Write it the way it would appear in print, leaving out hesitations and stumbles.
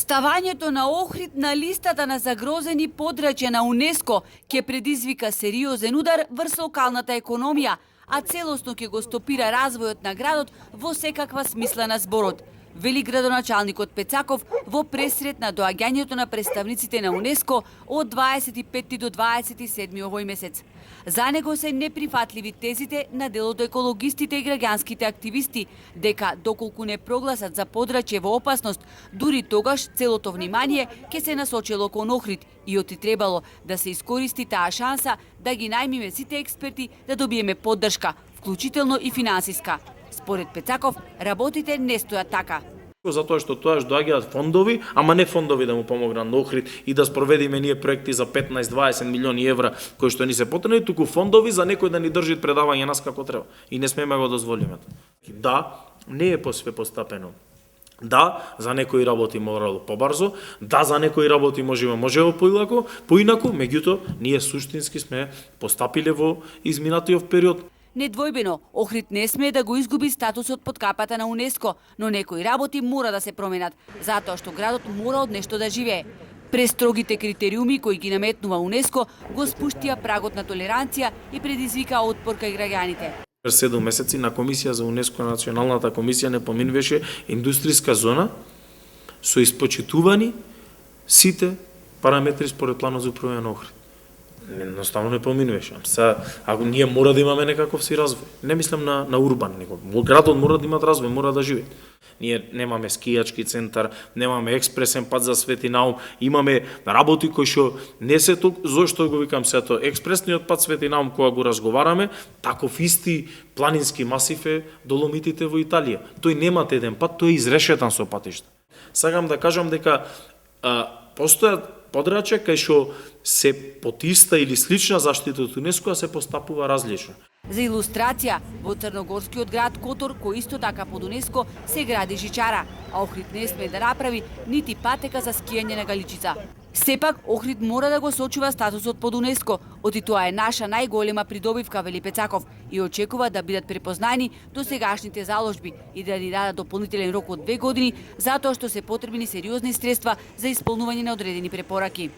Ставањето на Охрид на листата на загрозени подрачја на УНЕСКО ќе предизвика сериозен удар врз локалната економија, а целосно ќе го стопира развојот на градот во секаква смисла на зборот, вели градоначалникот Пецаков во пресрет на доаѓањето на представниците на УНЕСКО од 25 до 27 овој месец. За него се неприфатливи тезите на дел од екологистите и граѓанските активисти дека доколку не прогласат за подрачје во опасност, дури тогаш целото внимание ќе се насочило кон Охрид и оти требало да се искористи таа шанса да ги најмиме сите експерти да добиеме поддршка, вклучително и финансиска. Според Пецаков, работите не стојат така. Затоа што тоаш доаѓаат фондови, ама не фондови да му помогнат на Охрид и да спроведиме ние проекти за 15-20 милиони евра кои што ни се потребни, туку фондови за некој да ни држи предавање нас како треба. И не смеме го дозволиме. Да, не е посве постапено. Да, за некои работи морало побрзо, да, за некои работи можево поинаку, меѓутоа ние суштински сме постапиле во изминатиот период. Недвојбено, Охрид не смее да го изгуби статусот под капата на УНЕСКО, но некои работи мора да се променат, затоа што градот мора од нешто да живее. Престрогите критериуми кои ги наметнува УНЕСКО го спуштија прагот на толеранција и предизвика отпор кај граѓаните. 7 месеци на комисија за УНЕСКО, националната комисија не поминуваше индустријска зона со испочитувани сите параметри според планот за управување на Охрид. Едноставно не поминуваше. Ако ние мора да имаме некаков си развој. Не мислам на урбан, него градот мора да имат развој, мора да живее. Ние немаме скијачки центар, немаме експресен пат за Свети Наум, имаме работи кои што не се тук, зошто го викам сето, експресниот пат Свети Наум кога го разговараме, таков исти планински масив е Доломитите во Италија. Тој нема еден пат, тој е изрешетан со патишта. Сакам да кажам дека постојат подрачја кај што се под иста или слична заштита од УНЕСКО, а се постапува различно. За илустрација, во црногорскиот град Котор, кој исто така под УНЕСКО, се гради жичара, а Охрид не смее да направи нити патека за скијање на галичица. Сепак, Охрид мора да го сочува статусот под УНЕСКО, оти тоа е наша најголема придобивка, вели Пецаков, и очекува да бидат препознаени досегашните заложби и да ни дадат дополнителен рок од 2 години, затоа што се потребни сериозни средства за исполнување на одредени препораки.